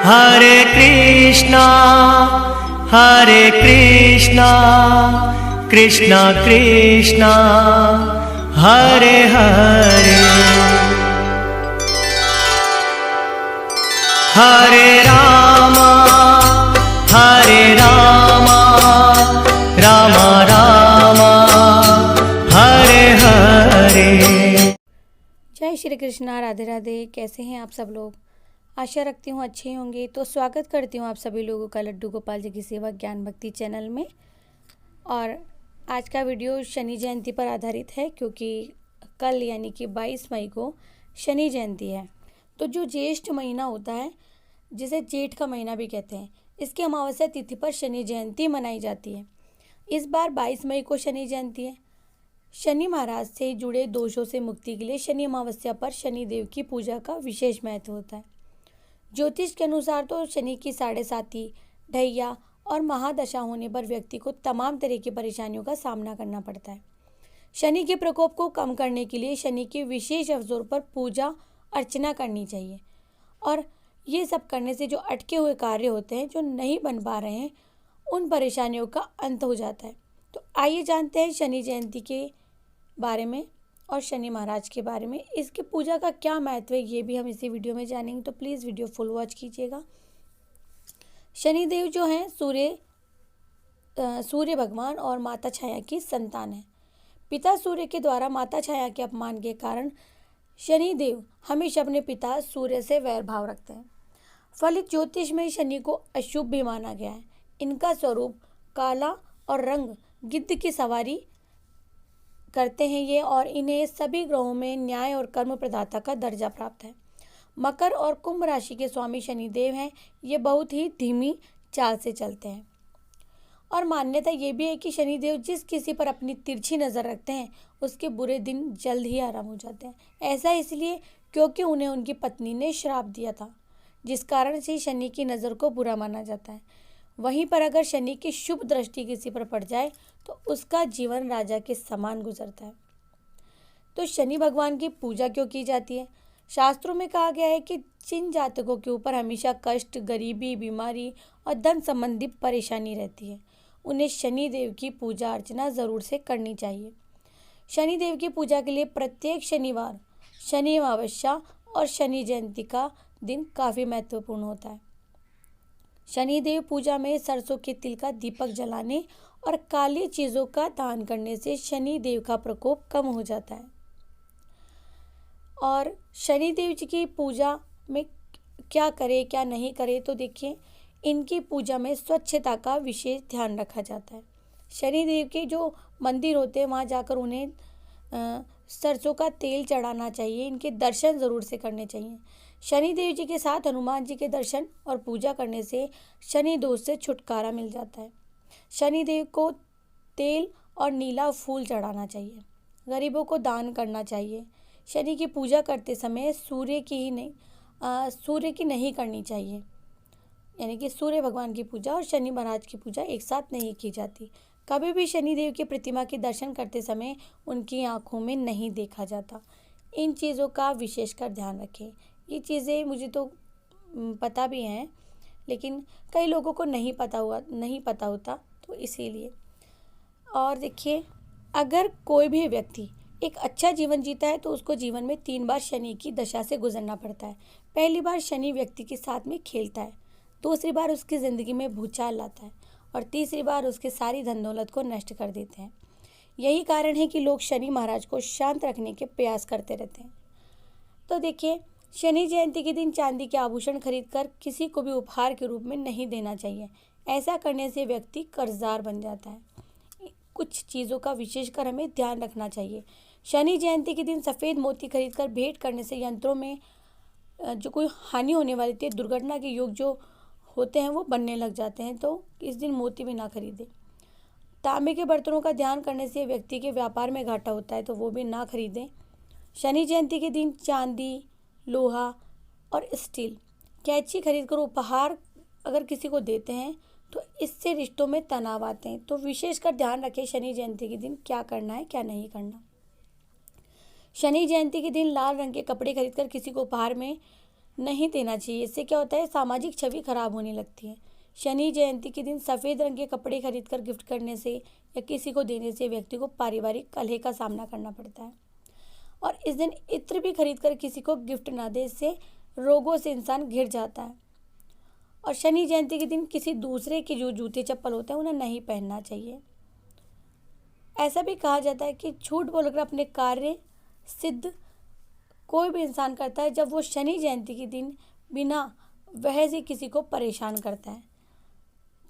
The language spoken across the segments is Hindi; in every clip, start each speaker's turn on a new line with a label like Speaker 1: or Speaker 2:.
Speaker 1: हरे कृष्णा कृष्णा कृष्णा हरे हरे, हरे राम राम राम हरे हरे।
Speaker 2: जय श्री कृष्णा, राधे राधे। कैसे हैं आप सब लोग? आशा रखती हूँ अच्छे होंगे। तो स्वागत करती हूँ आप सभी लोगों का लड्डू गोपाल जी की सेवा ज्ञान भक्ति चैनल में। और आज का वीडियो शनि जयंती पर आधारित है, क्योंकि कल यानी कि 22 मई को शनि जयंती है। तो जो ज्येष्ठ महीना होता है, जिसे जेठ का महीना भी कहते हैं, इसकी अमावस्या तिथि पर शनि जयंती मनाई जाती है। इस बार 22 मई को शनि जयंती है। शनि महाराज से जुड़े दोषों से मुक्ति के लिए शनि अमावस्या पर शनि देव की पूजा का विशेष महत्व होता है। ज्योतिष के अनुसार तो शनि की 7.5 ढैया और महादशा होने पर व्यक्ति को तमाम तरह की परेशानियों का सामना करना पड़ता है। शनि के प्रकोप को कम करने के लिए शनि के विशेष अवसरों पर पूजा अर्चना करनी चाहिए, और ये सब करने से जो अटके हुए कार्य होते हैं, जो नहीं बन पा रहे हैं, उन परेशानियों का अंत हो जाता है। तो आइए जानते हैं शनि जयंती के बारे में और शनि महाराज के बारे में। इसकी पूजा का क्या महत्व है, ये भी हम इसी वीडियो में जानेंगे। तो प्लीज़ वीडियो फुल वॉच कीजिएगा। शनि देव जो हैं सूर्य भगवान और माता छाया की संतान है। पिता सूर्य के द्वारा माता छाया के अपमान के कारण शनि देव हमेशा अपने पिता सूर्य से वैर भाव रखते हैं। फलित ज्योतिष में शनि को अशुभ भी माना गया है। इनका स्वरूप काला और रंग गिद्ध की सवारी करते हैं ये, और इन्हें सभी ग्रहों में न्याय और कर्म प्रदाता का दर्जा प्राप्त है। मकर और कुंभ राशि के स्वामी शनि देव हैं। ये बहुत ही धीमी चाल से चलते हैं, और मान्यता ये भी है कि शनि देव जिस किसी पर अपनी तिरछी नज़र रखते हैं, उसके बुरे दिन जल्द ही आराम हो जाते हैं। ऐसा इसलिए क्योंकि उन्हें उनकी पत्नी ने श्राप दिया था, जिस कारण से शनि की नज़र को बुरा माना जाता है। वहीं पर अगर शनि की शुभ दृष्टि किसी पर पड़ जाए तो उसका जीवन राजा के समान गुजरता है। तो शनि भगवान की पूजा क्यों की जाती है? शास्त्रों में कहा गया है कि जिन जातकों के ऊपर हमेशा कष्ट, गरीबी, बीमारी और धन संबंधी परेशानी रहती है, उन्हें शनि देव की पूजा अर्चना ज़रूर से करनी चाहिए। शनि देव की पूजा के लिए प्रत्येक शनिवार, शनि अमावस्या और शनि जयंती का दिन काफ़ी महत्वपूर्ण होता है। शनि देव पूजा में सरसों के तिल का दीपक जलाने और काली चीज़ों का दान करने से शनि देव का प्रकोप कम हो जाता है। और शनि देव जी की पूजा में क्या करे क्या नहीं करे, तो देखिए, इनकी पूजा में स्वच्छता का विशेष ध्यान रखा जाता है। शनि देव के जो मंदिर होते हैं, वहाँ जाकर उन्हें सरसों का तेल चढ़ाना चाहिए। इनके दर्शन ज़रूर से करने चाहिए। शनि देव जी के साथ हनुमान जी के दर्शन और पूजा करने से शनि दोष से छुटकारा मिल जाता है। शनि देव को तेल और नीला फूल चढ़ाना चाहिए। गरीबों को दान करना चाहिए। शनि की पूजा करते समय सूर्य की नहीं करनी चाहिए, यानी कि सूर्य भगवान की पूजा और शनि महाराज की पूजा एक साथ नहीं की जाती। कभी भी शनि देव की प्रतिमा के दर्शन करते समय उनकी आंखों में नहीं देखा जाता। इन चीज़ों का विशेषकर ध्यान रखें। ये चीज़ें मुझे तो पता भी हैं, लेकिन कई लोगों को नहीं पता होता, तो इसीलिए। और देखिए, अगर कोई भी व्यक्ति एक अच्छा जीवन जीता है तो उसको जीवन में 3 बार शनि की दशा से गुजरना पड़ता है। पहली बार शनि व्यक्ति के साथ में खेलता है, दूसरी बार उसकी ज़िंदगी में भूचाल लाता है, और तीसरी बार उसके सारी धन दौलत को नष्ट कर देते हैं। यही कारण है कि लोग शनि महाराज को शांत रखने के प्रयास करते रहते हैं। तो देखिए, शनि जयंती के दिन चांदी के आभूषण खरीदकर किसी को भी उपहार के रूप में नहीं देना चाहिए। ऐसा करने से व्यक्ति कर्जदार बन जाता है। कुछ चीज़ों का विशेषकर हमें ध्यान रखना चाहिए। शनि जयंती के दिन सफ़ेद मोती खरीदकर भेंट करने से यंत्रों में जो कोई हानि होने वाली थी, दुर्घटना के योग जो होते हैं वो बनने लग जाते हैं। तो इस दिन मोती भी ना खरीदें। तांबे के बर्तनों का ध्यान करने से व्यक्ति के व्यापार में घाटा होता है, तो वो भी ना खरीदें। शनि जयंती के दिन चांदी, लोहा और स्टील कैंची खरीदकर उपहार अगर किसी को देते हैं तो इससे रिश्तों में तनाव आते हैं। तो विशेषकर ध्यान रखें शनि जयंती के दिन क्या करना है क्या नहीं करना। शनि जयंती के दिन लाल रंग के कपड़े खरीदकर किसी को उपहार में नहीं देना चाहिए। इससे क्या होता है, सामाजिक छवि खराब होने लगती है। शनि जयंती के दिन सफ़ेद रंग के कपड़े खरीदकर गिफ्ट करने से या किसी को देने से व्यक्ति को पारिवारिक कलह का सामना करना पड़ता है। और इस दिन इत्र भी खरीदकर किसी को गिफ्ट ना दे, इससे रोगों से इंसान घिर जाता है। और शनि जयंती के दिन किसी दूसरे के जो जूते चप्पल होते हैं उन्हें नहीं पहनना चाहिए। ऐसा भी कहा जाता है कि झूठ बोलकर अपने कार्य सिद्ध कोई भी इंसान करता है जब वो शनि जयंती के दिन बिना वजह से किसी को परेशान करता है।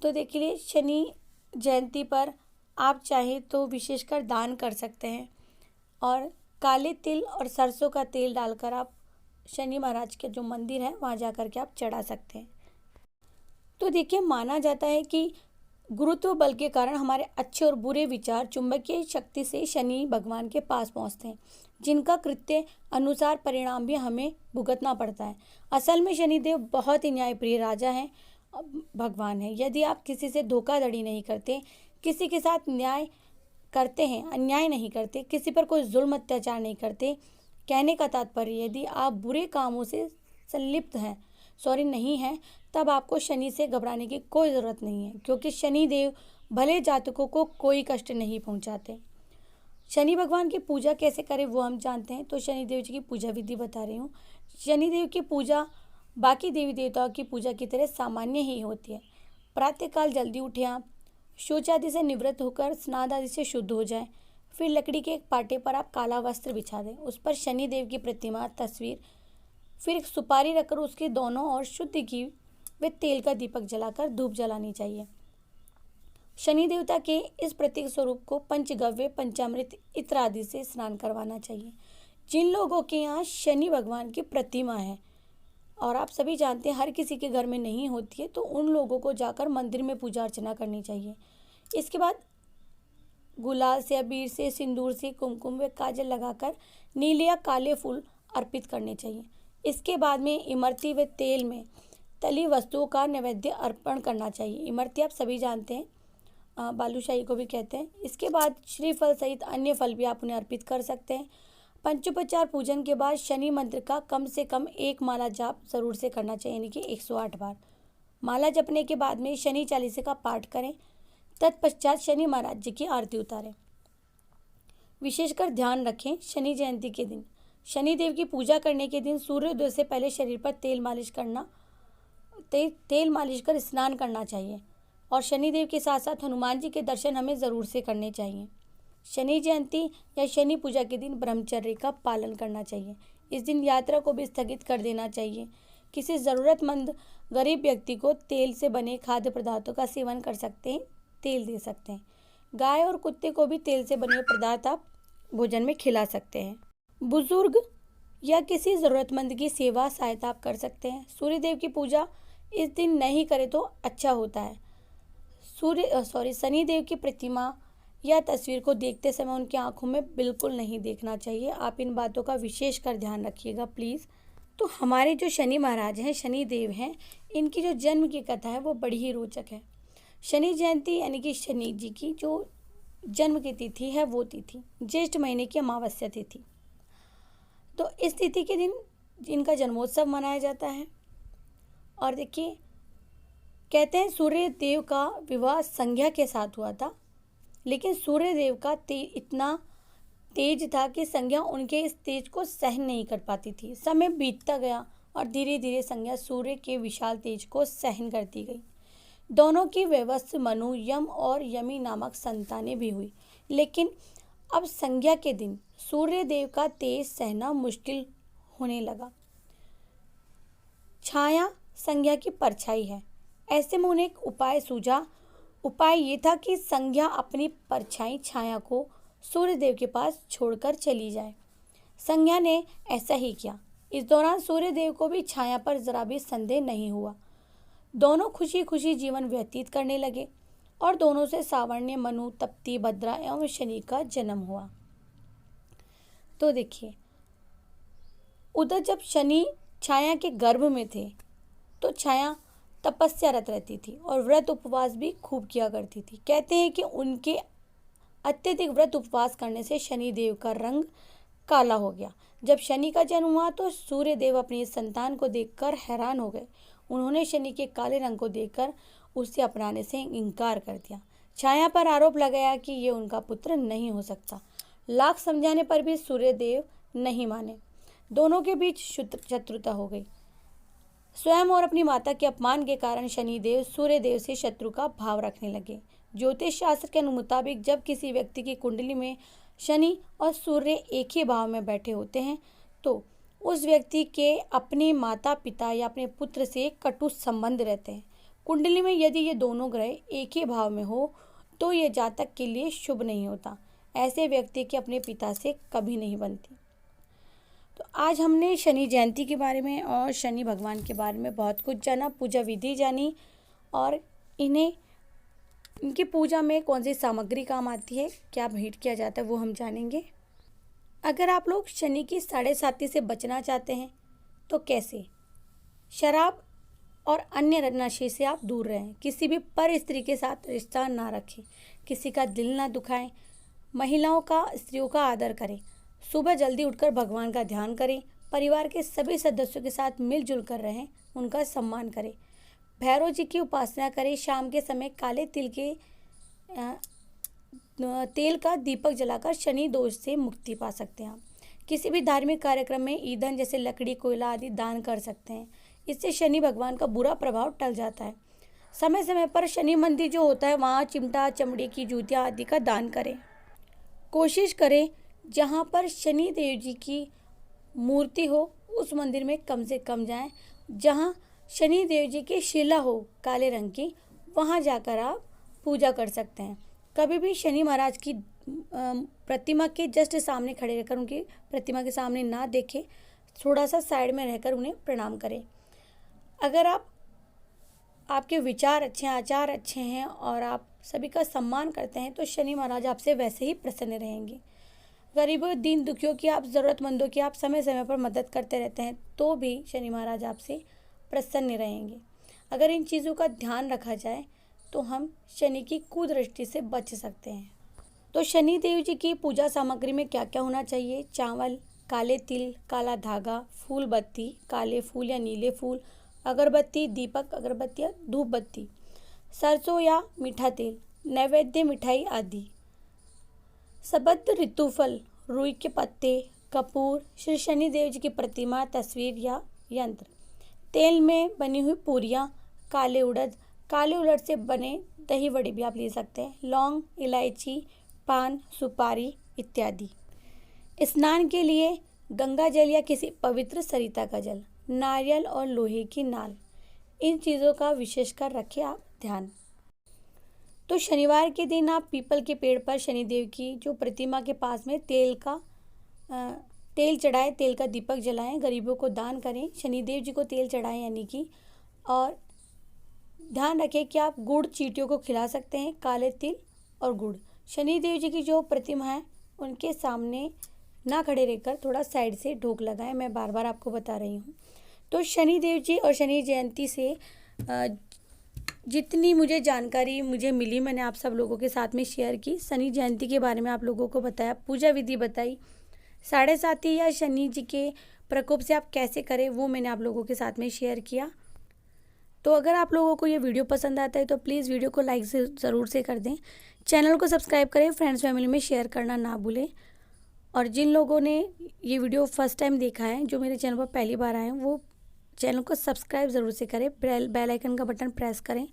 Speaker 2: तो देखिए, शनि जयंती पर आप चाहें तो विशेषकर दान कर सकते हैं और काले तिल और सरसों का तेल डालकर आप शनि महाराज के जो मंदिर है वहाँ जा कर के आप चढ़ा सकते हैं। तो देखिए, माना जाता है कि गुरुत्व बल के कारण हमारे अच्छे और बुरे विचार चुंबकीय शक्ति से शनि भगवान के पास पहुंचते हैं, जिनका कृत्य अनुसार परिणाम भी हमें भुगतना पड़ता है। असल में शनिदेव बहुत ही न्यायप्रिय राजा हैं, भगवान है। यदि आप किसी से धोखाधड़ी नहीं करते, किसी के साथ न्याय करते हैं, अन्याय नहीं करते, किसी पर कोई जुल्म अत्याचार नहीं करते, कहने का तात्पर्य यदि आप बुरे कामों से संलिप्त हैं, नहीं है, तब आपको शनि से घबराने की कोई ज़रूरत नहीं है, क्योंकि शनिदेव भले जातकों को कोई कष्ट नहीं पहुंचाते। शनि भगवान की पूजा कैसे करें वो हम जानते हैं। तो शनिदेव जी की पूजा विधि बता रही हूँ। शनिदेव की पूजा बाकी देवी देवताओं की पूजा की तरह सामान्य ही होती है। प्रातःकाल जल्दी उठें आप, शौच आदि से निवृत्त होकर स्नान आदि से शुद्ध हो जाएं। फिर लकड़ी के एक पाटे पर आप काला वस्त्र बिछा दें, उस पर शनिदेव की प्रतिमा, तस्वीर, फिर एक सुपारी रखकर उसके दोनों ओर शुद्ध घी व तेल का दीपक जलाकर धूप जलानी चाहिए। शनि देवता के इस प्रतीक स्वरूप को पंचगव्य, पंचामृत, इत्र आदि से स्नान करवाना चाहिए। जिन लोगों के यहाँ शनि भगवान की प्रतिमा है, और आप सभी जानते हैं हर किसी के घर में नहीं होती है, तो उन लोगों को जाकर मंदिर में पूजा अर्चना करनी चाहिए। इसके बाद गुलाल से, अबीर से, सिंदूर से, कुमकुम व काजल लगाकर नीले या काले फूल अर्पित करने चाहिए। इसके बाद में इमरती व तेल में तली वस्तुओं का नैवेद्य अर्पण करना चाहिए। इमरती आप सभी जानते हैं, बालूशाही को भी कहते हैं। इसके बाद श्रीफल सहित अन्य फल भी आप उन्हें अर्पित कर सकते हैं। पंचोपचार पूजन के बाद शनि मंत्र का कम से कम एक माला जाप जरूर से करना चाहिए, यानी कि 108 बार। माला जपने के बाद में शनि चालीसा का पाठ करें। तत्पश्चात शनि महाराज जी की आरती उतारें। विशेषकर ध्यान रखें, शनि जयंती के दिन शनिदेव की पूजा करने के दिन सूर्योदय से पहले शरीर पर तेल मालिश कर स्नान करना चाहिए। और शनिदेव के साथ साथ हनुमान जी के दर्शन हमें ज़रूर से करने चाहिए। शनि जयंती या शनि पूजा के दिन ब्रह्मचर्य का पालन करना चाहिए। इस दिन यात्रा को भी स्थगित कर देना चाहिए। किसी ज़रूरतमंद गरीब व्यक्ति को तेल से बने खाद्य पदार्थों का सेवन कर सकते हैं, तेल दे सकते हैं। गाय और कुत्ते को भी तेल से बने पदार्थ आप भोजन में खिला सकते हैं। बुजुर्ग या किसी ज़रूरतमंद की सेवा सहायता आप कर सकते हैं। सूर्यदेव की पूजा इस दिन नहीं करें तो अच्छा होता है। शनिदेव की प्रतिमा या तस्वीर को देखते समय उनकी आंखों में बिल्कुल नहीं देखना चाहिए। आप इन बातों का विशेष कर ध्यान रखिएगा प्लीज़। तो हमारे जो शनि महाराज हैं, शनिदेव हैं, इनकी जो जन्म की कथा है वो बड़ी ही रोचक है। शनि जयंती यानी कि शनि जी की जो जन्म की तिथि है वो तिथि ज्येष्ठ महीने की अमावस्या तिथि। तो इस तिथि के दिन इनका जन्मोत्सव मनाया जाता है। और देखिए, कहते हैं सूर्य देव का विवाह संज्ञा के साथ हुआ था, लेकिन सूर्य देव का इतना तेज था कि संज्ञा उनके इस तेज को सहन नहीं कर पाती थी। समय बीतता गया और धीरे धीरे संज्ञा सूर्य के विशाल तेज को सहन करती गई। दोनों की व्यवस्थ मनु, यम और यमी नामक संतानें भी हुई, लेकिन अब संज्ञा के दिन सूर्य देव का तेज सहना मुश्किल होने लगा। छाया संज्ञा की परछाई है। ऐसे में उन्हें एक उपाय सूझा। उपाय ये था कि संज्ञा अपनी परछाई छाया को सूर्यदेव के पास छोड़कर चली जाए। संज्ञा ने ऐसा ही किया। इस दौरान सूर्यदेव को भी छाया पर जरा भी संदेह नहीं हुआ। दोनों खुशी खुशी जीवन व्यतीत करने लगे और दोनों से सावर्ण्य, मनु, तप्ती, भद्रा एवं शनि का जन्म हुआ। तो देखिए, उधर जब शनि छाया के गर्भ में थे तो छाया तपस्यारत रहती थी और व्रत उपवास भी खूब किया करती थी। कहते हैं कि उनके अत्यधिक व्रत उपवास करने से शनि देव का रंग काला हो गया, जब शनि का जन्म हुआ तो सूर्य देव अपनी संतान को देखकर हैरान हो गए। उन्होंने शनि के काले रंग को देखकर उसे अपनाने से इनकार कर दिया। छाया पर आरोप लगाया कि ये उनका पुत्र नहीं हो सकता। लाख समझाने पर भी सूर्यदेव नहीं माने। दोनों के बीच शत्रुता हो गई। स्वयं और अपनी माता के अपमान के कारण शनिदेव सूर्यदेव से शत्रु का भाव रखने लगे। ज्योतिष शास्त्र के मुताबिक जब किसी व्यक्ति की कुंडली में शनि और सूर्य एक ही भाव में बैठे होते हैं तो उस व्यक्ति के अपने माता पिता या अपने पुत्र से कटु संबंध रहते हैं। कुंडली में यदि ये दोनों ग्रह एक ही भाव में हो तो ये जातक के लिए शुभ नहीं होता। ऐसे व्यक्ति के अपने पिता से कभी नहीं बनती। तो आज हमने शनि जयंती के बारे में और शनि भगवान के बारे में बहुत कुछ जाना, पूजा विधि जानी और इनकी पूजा में कौन सी सामग्री काम आती है, क्या भेंट किया जाता है, वो हम जानेंगे। अगर आप लोग शनि की 7.5 से बचना चाहते हैं तो कैसे? शराब और अन्य नशे से आप दूर रहें। किसी भी पर स्त्री के साथ रिश्ता ना रखें। किसी का दिल ना दुखाएं। महिलाओं का, स्त्रियों का आदर करें। सुबह जल्दी उठकर भगवान का ध्यान करें। परिवार के सभी सदस्यों के साथ मिलजुल कर रहें, उनका सम्मान करें। भैरव जी की उपासना करें। शाम के समय काले तेल का दीपक जलाकर शनि दोष से मुक्ति पा सकते हैं। किसी भी धार्मिक कार्यक्रम में ईंधन जैसे लकड़ी, कोयला आदि दान कर सकते हैं। इससे शनि भगवान का बुरा प्रभाव टल जाता है। समय समय पर शनि मंदिर जो होता है वहाँ चिमटा, चमड़े की जूतियाँ आदि का दान करें। कोशिश करें जहाँ पर शनि देव जी की मूर्ति हो उस मंदिर में कम से कम जाएं। जहाँ शनि देव जी की शिला हो काले रंग की, वहाँ जाकर आप पूजा कर सकते हैं। कभी भी शनि महाराज की प्रतिमा के जस्ट सामने खड़े रहकर उनकी प्रतिमा के सामने ना देखें, थोड़ा सा साइड में रहकर उन्हें प्रणाम करें। अगर आपके विचार अच्छे हैं, आचार अच्छे हैं और आप सभी का सम्मान करते हैं तो शनि महाराज आपसे वैसे ही प्रसन्न रहेंगे। गरीबों, दीन दुखियों की, आप ज़रूरतमंदों की आप समय समय पर मदद करते रहते हैं तो भी शनि महाराज आपसे प्रसन्न रहेंगे। अगर इन चीज़ों का ध्यान रखा जाए तो हम शनि की कुदृष्टि से बच सकते हैं। तो शनि देव जी की पूजा सामग्री में क्या क्या होना चाहिए? चावल, काले तिल, काला धागा, फूल बत्ती, काले फूल या नीले फूल, अगरबत्ती, दीपक अगरबत्ती या धूप बत्ती, सरसों या मीठा तेल, नैवेद्य मिठाई आदि, सबद्ध ऋतुफल, रुई के पत्ते, कपूर, श्री शनि देव जी की प्रतिमा, तस्वीर या यंत्र, तेल में बनी हुई पूरियाँ, काले उड़द से बने दही वड़े भी आप ले सकते हैं, लौंग, इलायची, पान, सुपारी इत्यादि। स्नान के लिए गंगा जल या किसी पवित्र सरिता का जल, नारियल और लोहे की नाल, इन चीज़ों का विशेषकर रखें आप ध्यान। तो शनिवार के दिन आप पीपल के पेड़ पर शनिदेव की जो प्रतिमा के पास में तेल चढ़ाएं, तेल का दीपक जलाएं, गरीबों को दान करें, शनिदेव जी को तेल चढ़ाएं यानी कि, और ध्यान रखें कि आप गुड़ चींटियों को खिला सकते हैं, काले तिल और गुड़। शनिदेव जी की जो प्रतिमा है उनके सामने ना खड़े रहकर थोड़ा साइड से ढोक लगाएं। मैं बार बार आपको बता रही हूँ। तो शनिदेव जी और शनि जयंती से जितनी मुझे जानकारी मिली मैंने आप सब लोगों के साथ में शेयर की। शनि जयंती के बारे में आप लोगों को बताया, पूजा विधि बताई, 7.5 या शनि जी के प्रकोप से आप कैसे करें वो मैंने आप लोगों के साथ में शेयर किया। तो अगर आप लोगों को ये वीडियो पसंद आता है तो प्लीज़ वीडियो को लाइक से ज़रूर से कर दें, चैनल को सब्सक्राइब करें, फ्रेंड्स फैमिली में शेयर करना ना भूलें। और जिन लोगों ने ये वीडियो फर्स्ट टाइम देखा है, जो मेरे चैनल पर पहली बार आए हैं, वो चैनल को सब्सक्राइब ज़रूर से करें, बेल आइकन का बटन प्रेस करें।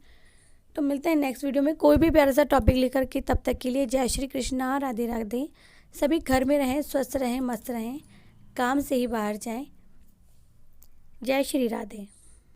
Speaker 2: तो मिलते हैं नेक्स्ट वीडियो में कोई भी प्यारा सा टॉपिक लेकर के। तब तक के लिए जय श्री कृष्णा, राधे राधे। सभी घर में रहें, स्वस्थ रहें, मस्त रहें, काम से ही बाहर जाएं। जय श्री राधे।